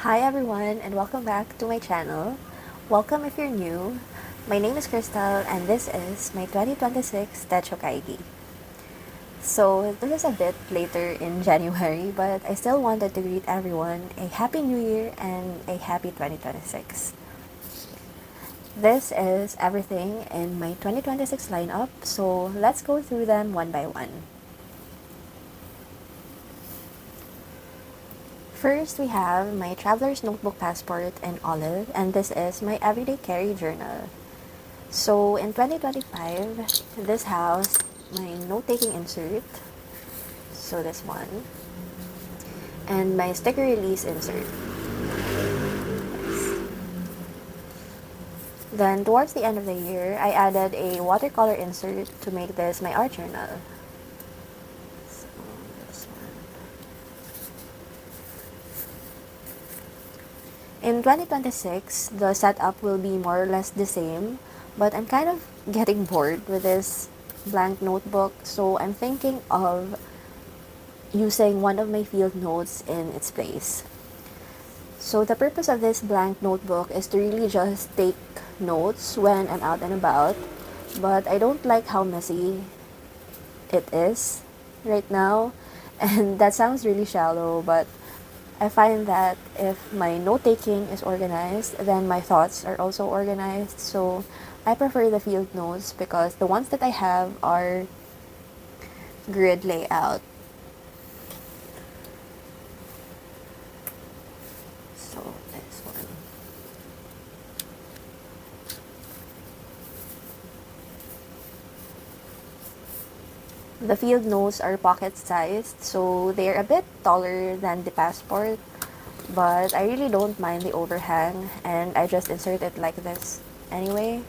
Hi everyone and welcome back to my channel. Welcome if you're new. My name is Crystal and this is my 2026 Techo Kaigi. So this is a bit later in January, but I still wanted to greet everyone a Happy New Year and a Happy 2026. This is everything in my 2026 lineup, so let's go through them one by one. First, we have my Traveler's Notebook Passport in olive, and this is my everyday carry journal. So, in 2025, this has my note-taking insert, so this one, and my sticker release insert. Then, towards the end of the year, I added a watercolor insert to make this my art journal. So, this one. In 2026, the setup will be more or less the same, but I'm kind of getting bored with this blank notebook, so I'm thinking of using one of my field notes in its place. So the purpose of this blank notebook is to really just take notes when I'm out and about, but I don't like how messy it is right now, and that sounds really shallow, but I find that if my note-taking is organized, then my thoughts are also organized. So I prefer the field notes because the ones that I have are grid layout. So this one. The field notes are pocket-sized, so they're a bit taller than the passport, but I really don't mind the overhang, and I just insert it like this anyway,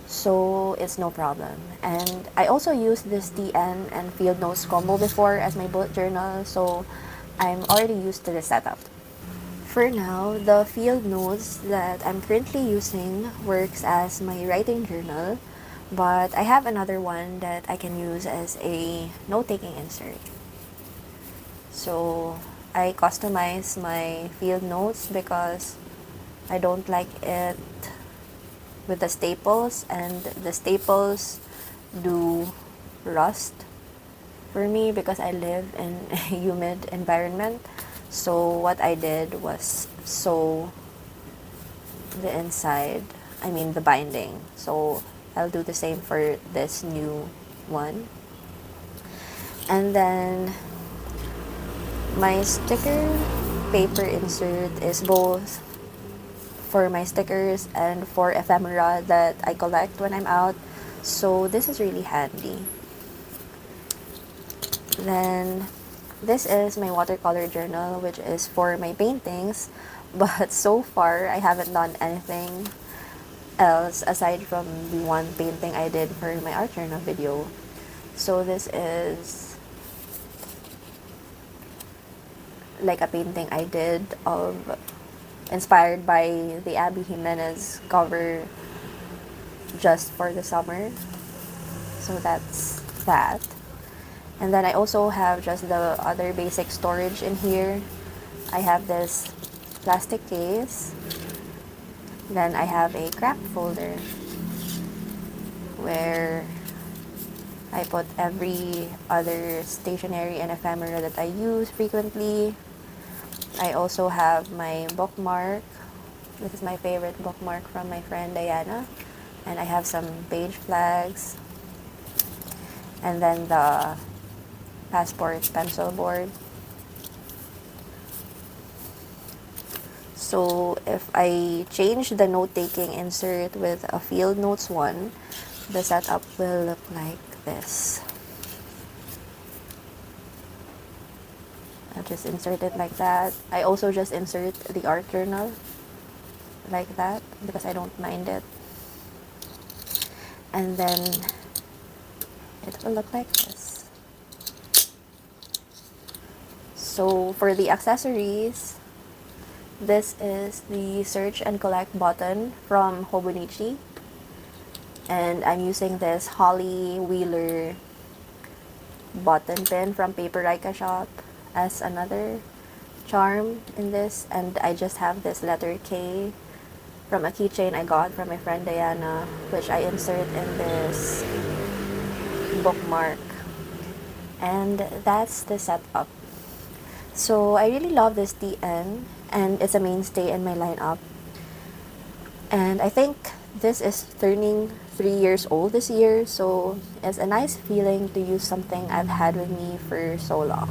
so it's no problem. And I also used this TN and field notes combo before as my bullet journal, so I'm already used to this setup. For now, the field notes that I'm currently using works as my writing journal, but I have another one that I can use as a note-taking insert. So I customize my field notes because I don't like it with the staples, and the staples do rust for me because I live in a humid environment. So what I did was sew the inside, the binding. So I'll do the same for this new one. And then my sticker paper insert is both for my stickers and for ephemera that I collect when I'm out. So this is really handy. Then this is my watercolor journal, which is for my paintings, but so far I haven't done anything else aside from the one painting I did for my art journal video. So this is like a painting I did of inspired by the Abby Jimenez cover just for the summer. So that's that. And then I also have just the other basic storage in here. I have this plastic case. Then I have a crap folder where I put every other stationery and ephemera that I use frequently. I also have my bookmark. This is my favorite bookmark from my friend Diana. And I have some page flags. And then the passport pencil board. So if I change the note-taking insert with a field notes one, the setup will look like this. I'll just insert it like that. I also just insert the art journal like that because I don't mind it. And then it will look like this. So for the accessories, this is the search and collect button from Hobonichi. And I'm using this Holly Wheeler button pin from Paper Rika Shop as another charm in this, and I just have this letter K from a keychain I got from my friend Diana, which I insert in this bookmark. And that's the setup. So I really love this TN, and it's a mainstay in my lineup. And I think this is turning 3 years old this year, so it's a nice feeling to use something I've had with me for so long.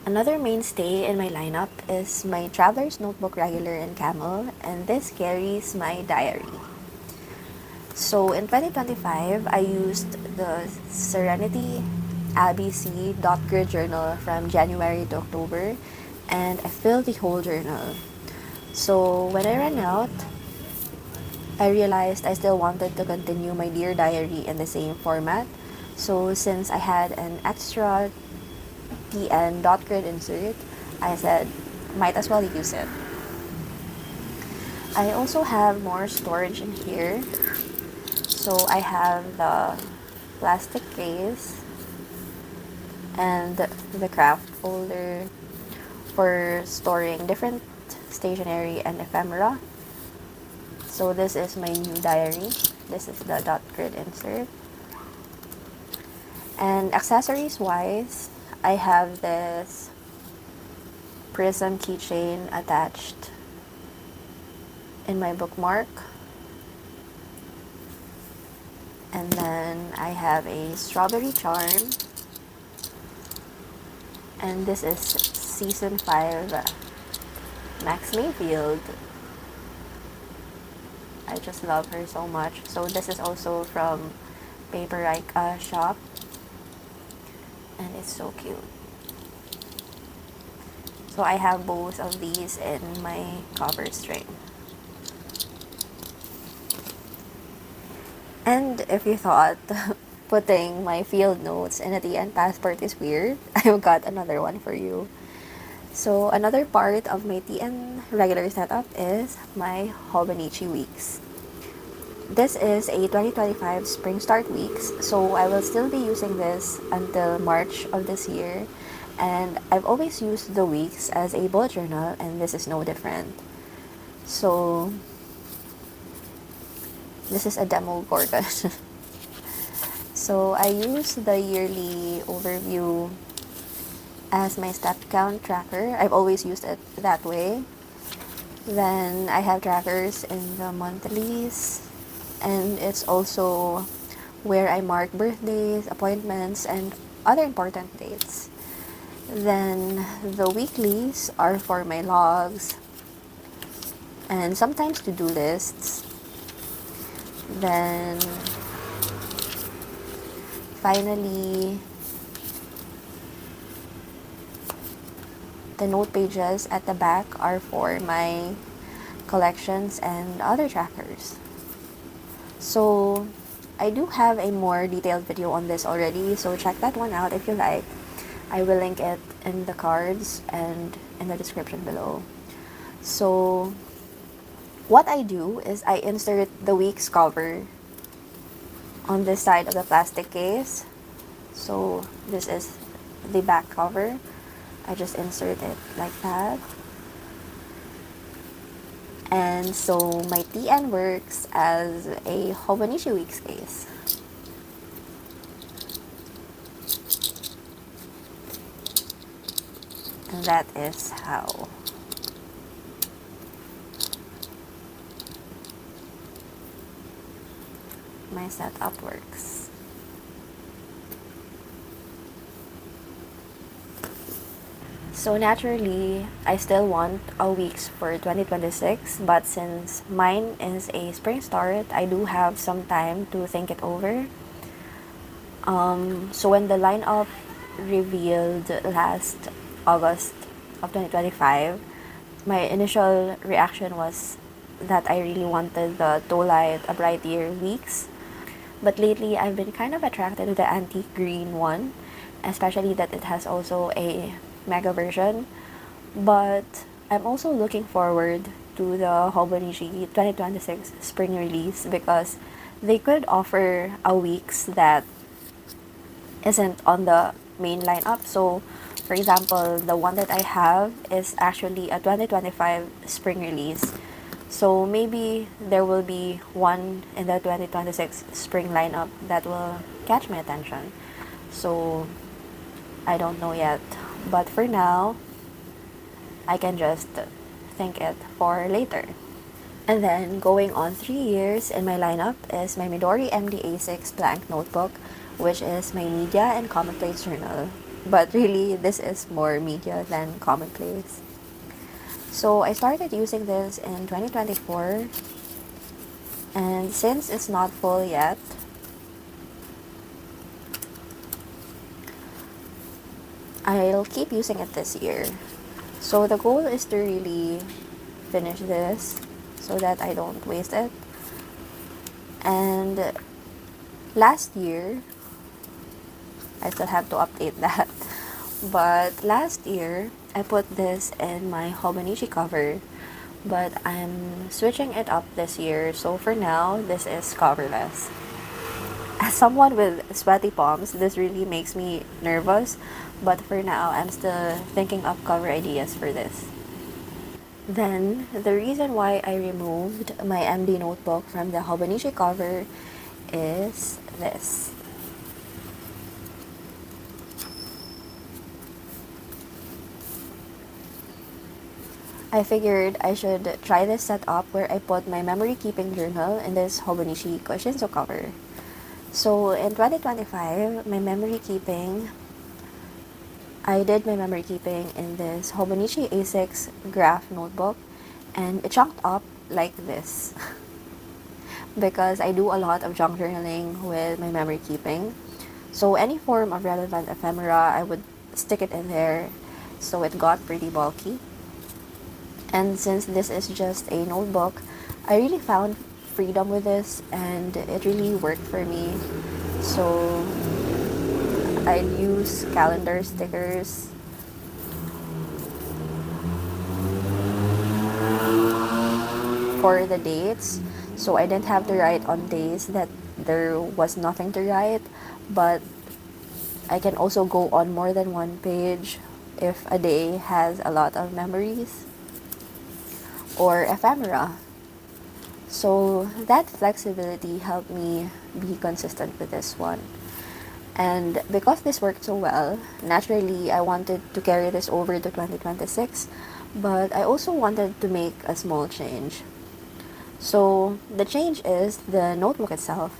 Another mainstay in my lineup is my Traveler's Notebook Regular in Camel, and this carries my diary. So in 2025, I used the Serenity ABC dot grid journal from January to October, and I filled the whole journal. So when I ran out, I realized I still wanted to continue my Dear Diary in the same format. So since I had an extra TN dot grid insert, I said, might as well use it. I also have more storage in here. So I have the plastic case and the craft folder for storing different stationery and ephemera. So this is my new diary. This is the dot grid insert. And accessories wise, I have this prism keychain attached in my bookmark. And then I have a strawberry charm. And this is season 5 Max Mayfield. I just love her so much. So this is also from Paperika shop. And it's so cute. So I have both of these in my cover string. And if you thought putting my field notes in a TN passport is weird, I've got another one for you. So another part of my TN regular setup is my Hobonichi Weeks. This is a 2025 Spring Start Weeks, so I will still be using this until March of this year. And I've always used the weeks as a bullet journal, and this is no different. So this is a demo Gorgon. So I use the yearly overview as my step count tracker. I've always used it that way. Then I have trackers in the monthlies, and it's also where I mark birthdays, appointments, and other important dates. Then the weeklies are for my logs and sometimes to-do lists. Then finally, the note pages at the back are for my collections and other trackers. So I do have a more detailed video on this already, so check that one out if you like. I will link it in the cards and in the description below. So what I do is I insert the week's cover on this side of the plastic case. So this is the back cover. I just insert it like that. And so my TN works as a Hobonichi Weeks case. And that is how my setup works. So naturally, I still want a weeks for 2026, but since mine is a spring start, I do have some time to think it over. So when the lineup revealed last August of 2025, my initial reaction was that I really wanted the Tolight A Bright Year Weeks. But lately, I've been kind of attracted to the antique green one, especially that it has also a mega version. But I'm also looking forward to the Hobonichi 2026 spring release because they could offer a weeks that isn't on the main lineup. So, for example, the one that I have is actually a 2025 spring release. So maybe there will be one in the 2026 spring lineup that will catch my attention. So I don't know yet. But for now, I can just think it for later. And then going on 3 years in my lineup is my Midori MD-A6 blank notebook, which is my media and commonplace journal. But really, this is more media than commonplace. So I started using this in 2024, and since it's not full yet, I'll keep using it this year. So the goal is to really finish this so that I don't waste it. And last year, I still have to update that. But last year, I put this in my Hobonichi cover, but I'm switching it up this year. So for now, this is coverless. As someone with sweaty palms, this really makes me nervous, but for now, I'm still thinking of cover ideas for this. Then, the reason why I removed my MD notebook from the Hobonichi cover is this. I figured I should try this setup where I put my memory keeping journal in this Hobonichi Koshinso cover. So in 2025, I did my memory keeping in this Hobonichi A6 graph notebook, and it chunked up like this because I do a lot of junk journaling with my memory keeping. So any form of relevant ephemera, I would stick it in there, so it got pretty bulky. And since this is just a notebook, I really found freedom with this, and it really worked for me. So I'd use calendar stickers for the dates, so I didn't have to write on days that there was nothing to write, but I can also go on more than one page if a day has a lot of memories or ephemera. So that flexibility helped me be consistent with this one. And because this worked so well, naturally I wanted to carry this over to 2026, but I also wanted to make a small change. So the change is the notebook itself.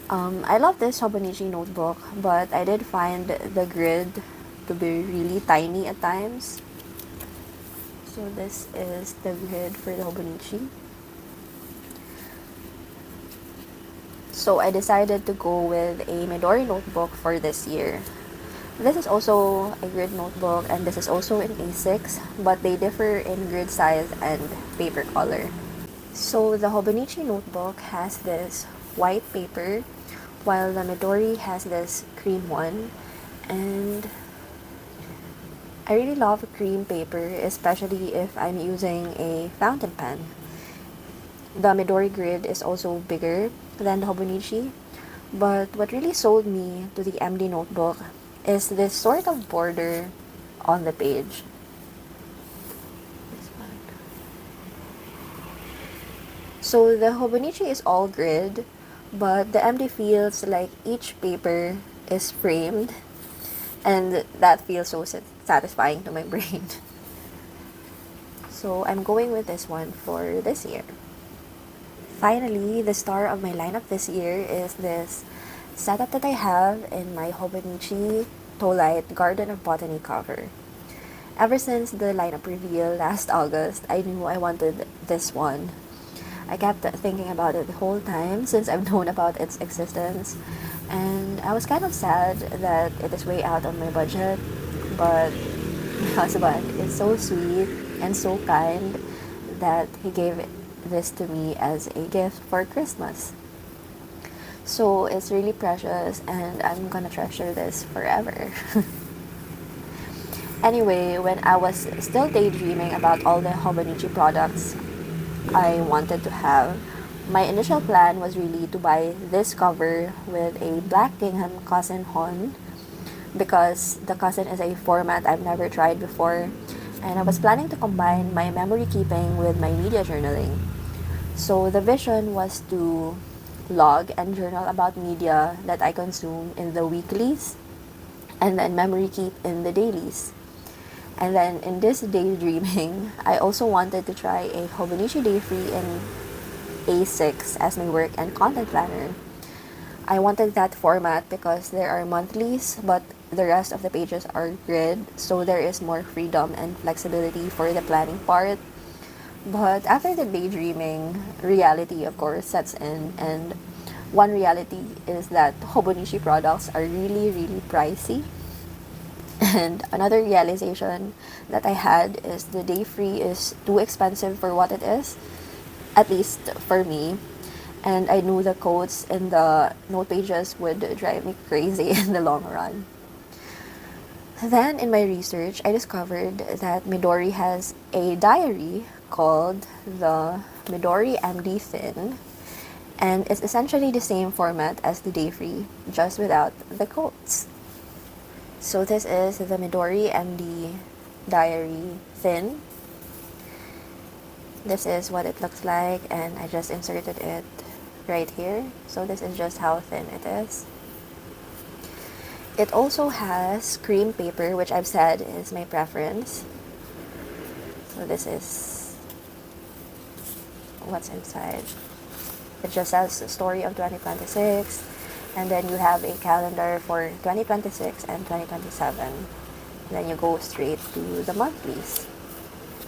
I love this Hobonichi notebook, but I did find the grid to be really tiny at times. So this is the grid for the Hobonichi. So I decided to go with a Midori notebook for this year. This is also a grid notebook, and this is also in A6, but they differ in grid size and paper color. So the Hobonichi notebook has this white paper, while the Midori has this cream one. And I really love cream paper, especially if I'm using a fountain pen. The Midori grid is also bigger than the Hobonichi, but what really sold me to the MD notebook is this sort of border on the page. So the Hobonichi is all grid, but the MD feels like each paper is framed, and that feels so satisfying to my brain. So I'm going with this one for this year. Finally, the star of my lineup this year is this setup that I have in my Hobonichi Tolight Garden of Botany cover. Ever since the lineup reveal last August, I knew I wanted this one. I kept thinking about it the whole time since I've known about its existence, and I was kind of sad that it is way out of my budget, but my husband is so sweet and so kind that he gave this to me as a gift for Christmas. So it's really precious, and I'm gonna treasure this forever. Anyway, when I was still daydreaming about all the Hobonichi products I wanted to have, My initial plan was really to buy this cover with a black gingham cousin hon, because the cousin is a format I've never tried before, and I was planning to combine my memory keeping with my media journaling. So the vision was to log and journal about media that I consume in the weeklies, and then memory keep in the dailies. And then in this daydreaming, I also wanted to try a Hobonichi Day Free in A6 as my work and content planner. I wanted that format because there are monthlies, but the rest of the pages are grid, so there is more freedom and flexibility for the planning part. But after the daydreaming, reality of course sets in, and one reality is that Hobonichi products are really, really pricey. And another realization that I had is the day free is too expensive for what it is, at least for me. And I knew the quotes in the note pages would drive me crazy in the long run. Then, in my research, I discovered that Midori has a diary called the Midori MD Thin, and it's essentially the same format as the Day Free, just without the quotes. So this is the Midori MD Diary Thin. This is what it looks like, and I just inserted it right here. So this is just how thin it is. It also has cream paper, which I've said is my preference. So this is what's inside. It just says the story of 2026, and then you have a calendar for 2026 and 2027. Then you go straight to the monthlies.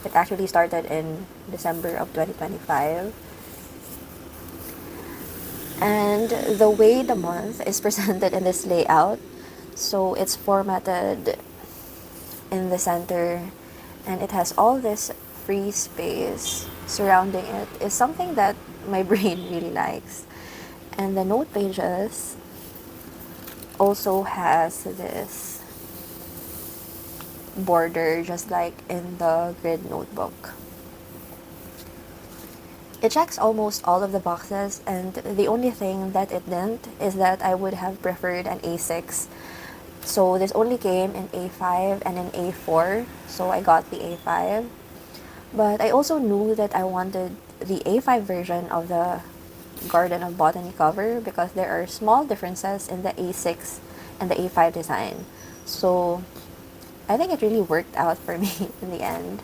It actually started in December of 2025. And the way the month is presented in this layout, so it's formatted in the center, and it has all this free space surrounding it, is something that my brain really likes. And the note pages also has this border just like in the grid notebook. It checks almost all of the boxes, and the only thing that it didn't is that I would have preferred an A6. So this only came in A5 and in A4, so I got the A5. But I also knew that I wanted the A5 version of the Garden of Botany cover because there are small differences in the A6 and the A5 design. So I think it really worked out for me in the end.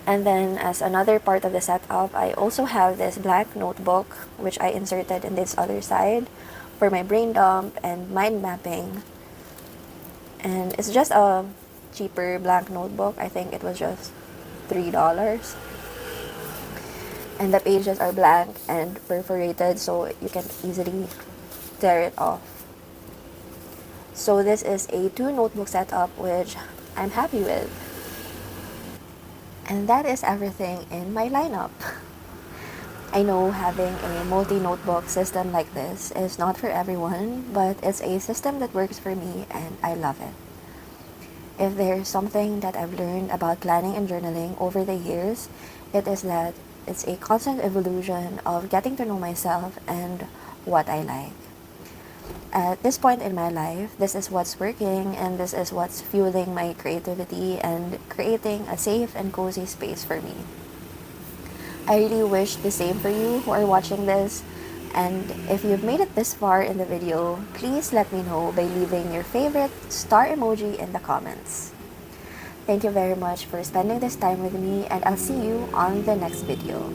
And then as another part of the setup, I also have this black notebook which I inserted in this other side for my brain dump and mind mapping. And it's just a cheaper blank notebook. I think it was just $3. And the pages are blank and perforated, so you can easily tear it off. So this is a 2 notebook setup which I'm happy with. And that is everything in my lineup. I know having a multi-notebook system like this is not for everyone, but it's a system that works for me and I love it. If there's something that I've learned about planning and journaling over the years, it is that it's a constant evolution of getting to know myself and what I like. At this point in my life, this is what's working, and this is what's fueling my creativity and creating a safe and cozy space for me. I really wish the same for you who are watching this, and if you've made it this far in the video, please let me know by leaving your favorite star emoji in the comments. Thank you very much for spending this time with me, and I'll see you on the next video.